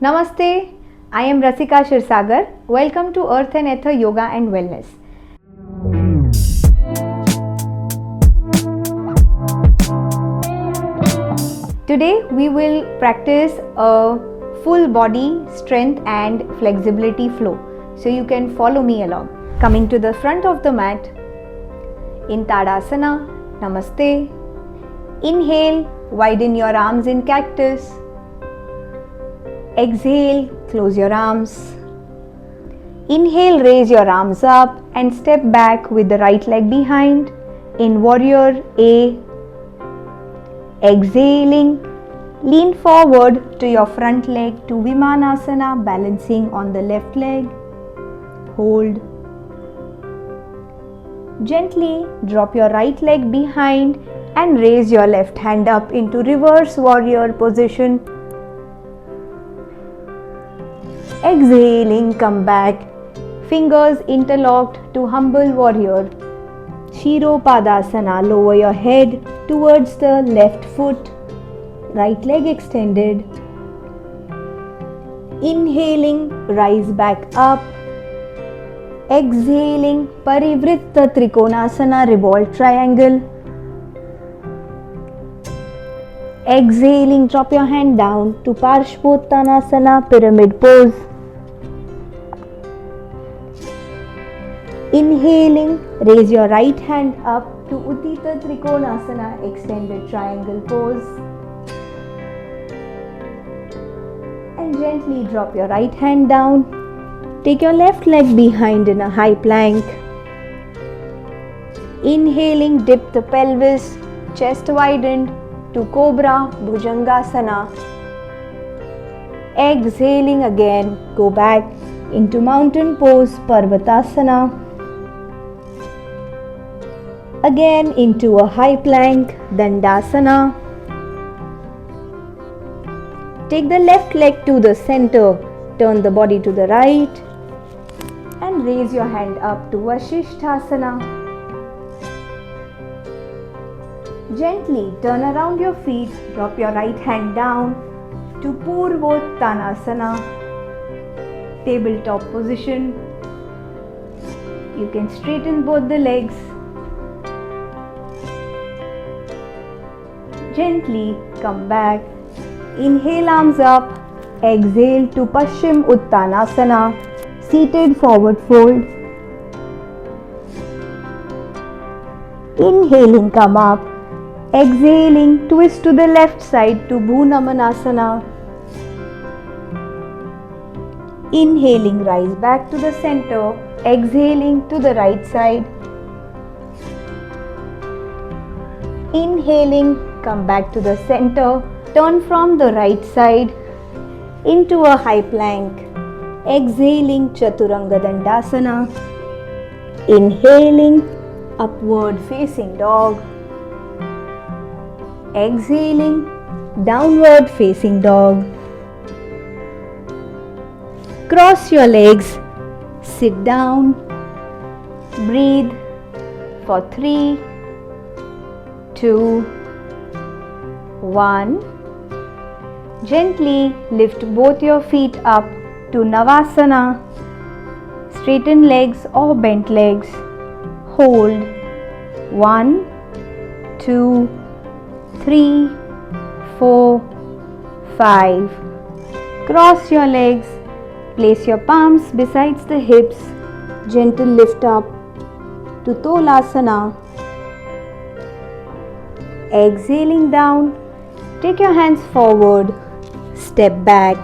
Namaste, I am Rasika Shirsagar. Welcome to Earth and Ether Yoga and Wellness. Today we will practice a full body strength and flexibility flow. So you can follow me along. Coming to the front of the mat in Tadasana, Namaste. Inhale, widen your arms in cactus. Exhale, close your arms. Inhale, raise your arms up and step back with the right leg behind in Warrior A. Exhaling, lean forward to your front leg to Vimanasana, balancing on the left leg. Hold. Gently drop your right leg behind and raise your left hand up into Reverse Warrior position. Exhaling, come back. Fingers interlocked to Humble Warrior. Shiro Padasana, lower your head towards the left foot. Right leg extended. Inhaling, rise back up. Exhaling, Parivritta Trikonasana, revolve triangle. Exhaling, drop your hand down to Parshvottanasana, pyramid pose. Inhaling, raise your right hand up to Uttita Trikonasana, extended triangle pose. And gently drop your right hand down. Take your left leg behind in a high plank. Inhaling, dip the pelvis, chest widened to Cobra Bhujangasana. Exhaling again, go back into mountain pose, Parvatasana. Again into a high plank, Dandasana. Take the left leg to the center, turn the body to the right and raise your hand up to Vasishthasana. Gently turn around your feet, drop your right hand down to Purvottanasana, tabletop position. You can straighten both the legs. Gently come back. Inhale, arms up. Exhale to Paschim Uttanasana, seated forward fold. Inhaling, come up. Exhaling, twist to the left side to Bhunamanasana. Inhaling, rise back to the center. Exhaling to the right side. Inhaling, come back to the center. Turn from the right side into a high plank. Exhaling, Chaturanga Dandasana. Inhaling, upward facing dog. Exhaling, downward facing dog. Cross your legs, sit down, breathe for 3, 2, 1. Gently lift both your feet up to Navasana. Straighten legs or bent legs. Hold. 1, 2, 3, 4, 5. Cross your legs. Place your palms besides the hips. Gentle lift up to Tolasana. Exhaling down. Take your hands forward. Step back.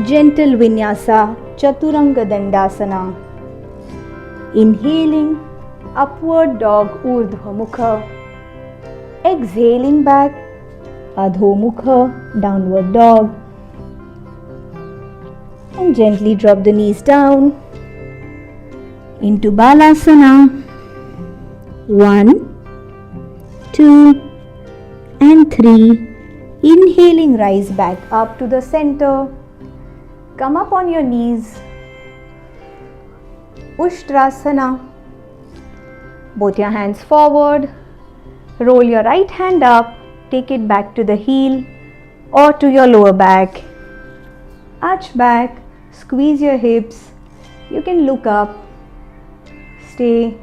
Gentle Vinyasa, Chaturanga Dandasana. Inhaling, upward dog, Urdhva Mukha. Exhaling back, Adho Mukha, downward dog. And gently drop the knees down into Balasana. 1, 2 and 3. Inhaling, rise back up to the center. Come up on your knees. Ushtrasana. Both your hands forward. Roll your right hand up. Take it back to the heel or to your lower back. Arch back, squeeze your hips. You can look up. Stay.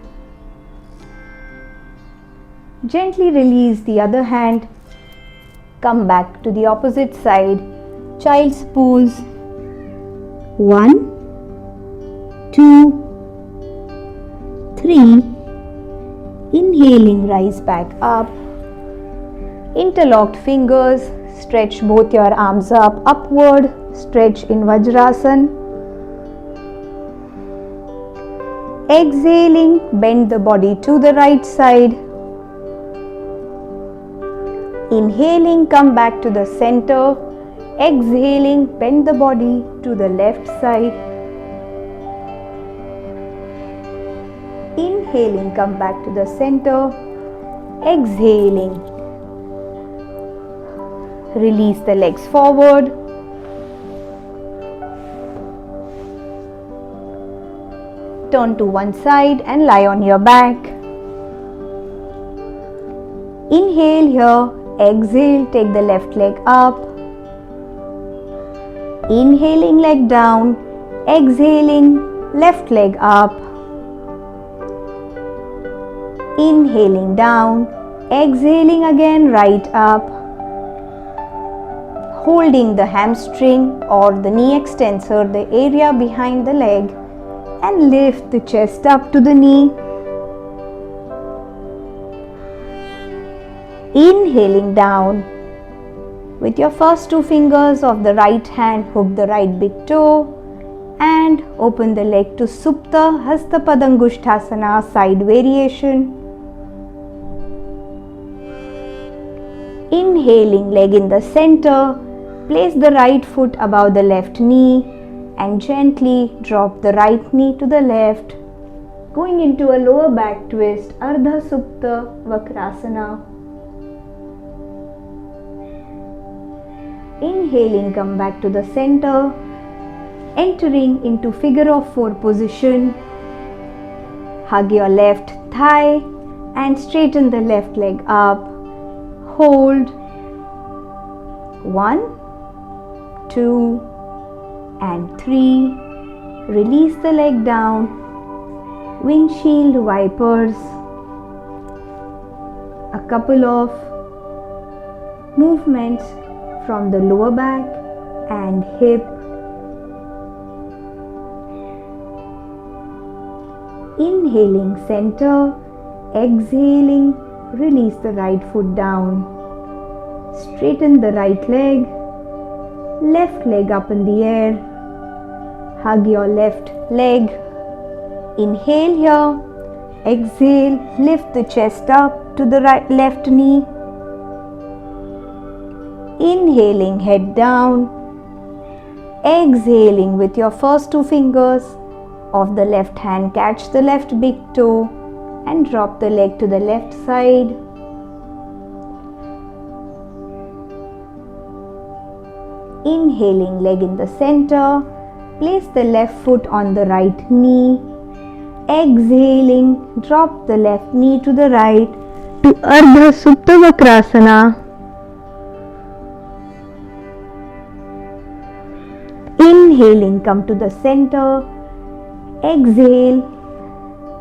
Gently release the other hand. Come back to the opposite side. Child's pose. 1, 2, 3. Inhaling, rise back up. Interlocked fingers. Stretch both your arms up, upward. Stretch in Vajrasana. Exhaling, bend the body to the right side. Inhaling, come back to the center. Exhaling, bend the body to the left side. Inhaling, come back to the center. Exhaling. Release the legs forward. Turn to one side and lie on your back. Inhale here. Exhale, take the left leg up. Inhaling, leg down. Exhaling, left leg up. Inhaling down. Exhaling again, right up. Holding the hamstring or the knee extensor, the area behind the leg, and lift the chest up to the knee. Inhaling down. With your first two fingers of the right hand, hook the right big toe and open the leg to Supta Hasta Padangushthasana, side variation. Inhaling, leg in the center. Place the right foot above the left knee and gently drop the right knee to the left. Going into a lower back twist, Ardha Supta Vakrasana. Inhaling, come back to the center, entering into figure of four position. Hug your left thigh and straighten the left leg up. Hold. 1, 2, and 3. Release the leg down. Windshield wipers. A couple of movements from the lower back and hip. Inhaling center, exhaling, release the right foot down. Straighten the right leg, left leg up in the air. Hug your left leg. Inhale here, exhale, lift the chest up to the left knee. Inhaling, head down. Exhaling, with your first two fingers of the left hand, catch the left big toe and drop the leg to the left side. Inhaling, leg in the center. Place the left foot on the right knee. Exhaling, drop the left knee to the right to Ardha Supta Vakrasana. Inhaling, come to the center. Exhale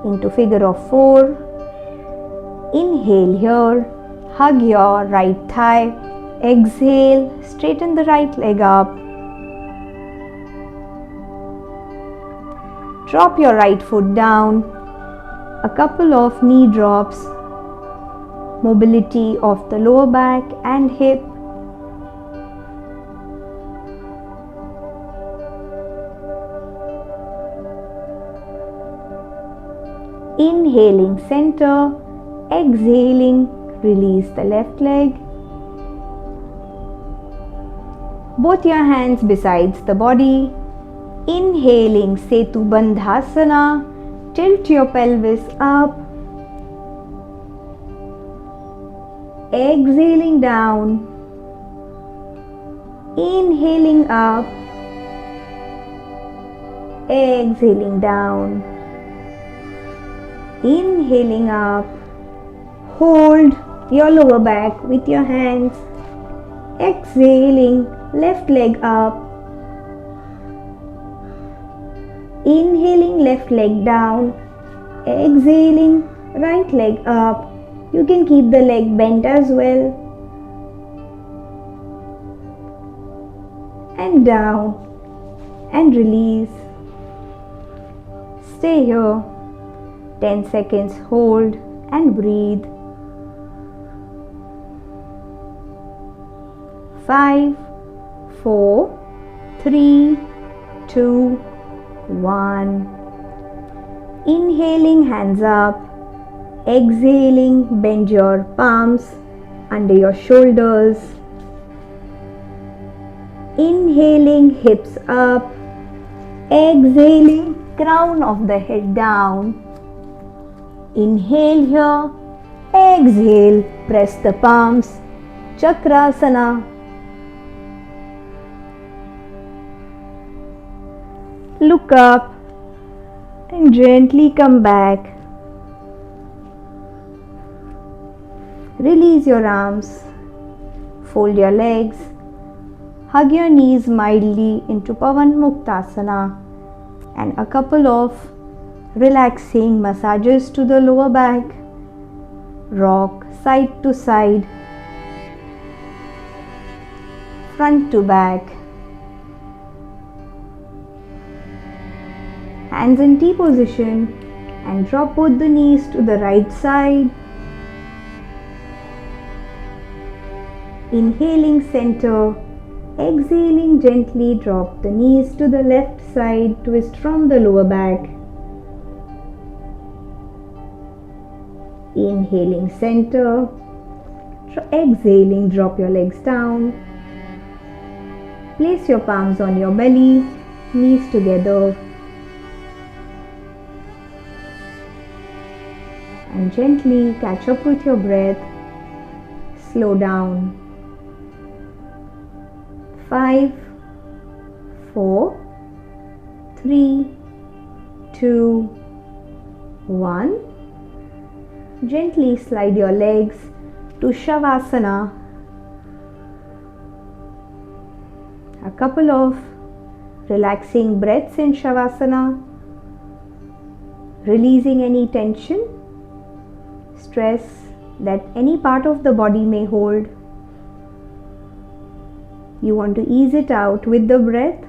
into figure of four. Inhale here. Hug your right thigh. Exhale, straighten the right leg up. Drop your right foot down. A couple of knee drops. Mobility of the lower back and hip. Inhaling center, exhaling, release the left leg. Both your hands besides the body. Inhaling Setu Bandhasana, tilt your pelvis up. Exhaling down. Inhaling up. Exhaling down. Inhaling up. Hold your lower back with your hands. Exhaling, left leg up. Inhaling left leg down, exhaling right leg up. You can keep the leg bent as well. And down and release. Stay here. 10 seconds hold and breathe. 5, 4, 3, 2, 1. Inhaling, hands up. Exhaling, bend your palms under your shoulders. Inhaling, hips up. Exhaling, crown of the head down. Inhale here. Exhale, press the palms. Chakrasana. Look up and gently come back. Release your arms. Fold your legs. Hug your knees mildly into Pavan Muktasana and a couple of relaxing massages to the lower back. Rock side to side, front to back. Hands in T position and drop both the knees to the right side. Inhaling center, exhaling gently drop the knees to the left side, twist from the lower back. Inhaling center, exhaling drop your legs down. Place your palms on your belly, knees together. And gently catch up with your breath. Slow down. 5, 4, 3, 2, 1. Gently slide your legs to Shavasana. A couple of relaxing breaths in Shavasana, releasing any tension, stress that any part of the body may hold. You want to ease it out with the breath.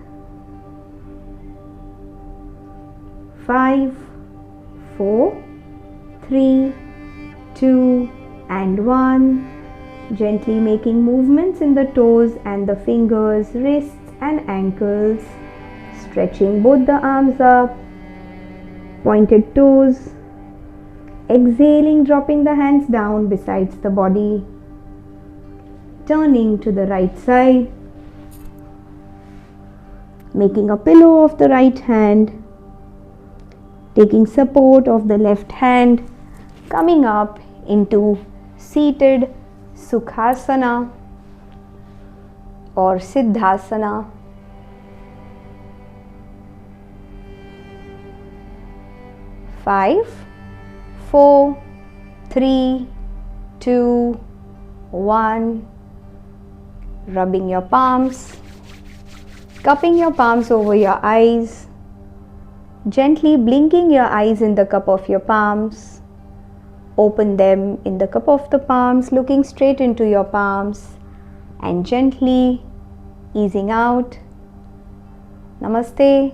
5, 4, 3, 2 and 1. Gently making movements in the toes and the fingers, wrists and ankles. Stretching both the arms up. Pointed toes. Exhaling, dropping the hands down besides the body. Turning to the right side. Making a pillow of the right hand. Taking support of the left hand. Coming up into seated Sukhasana or Siddhasana. Five, 4, 3, 2, 1. Rubbing your palms, cupping your palms over your eyes, gently blinking your eyes in the cup of your palms. Open them in the cup of the palms, looking straight into your palms and gently easing out. Namaste.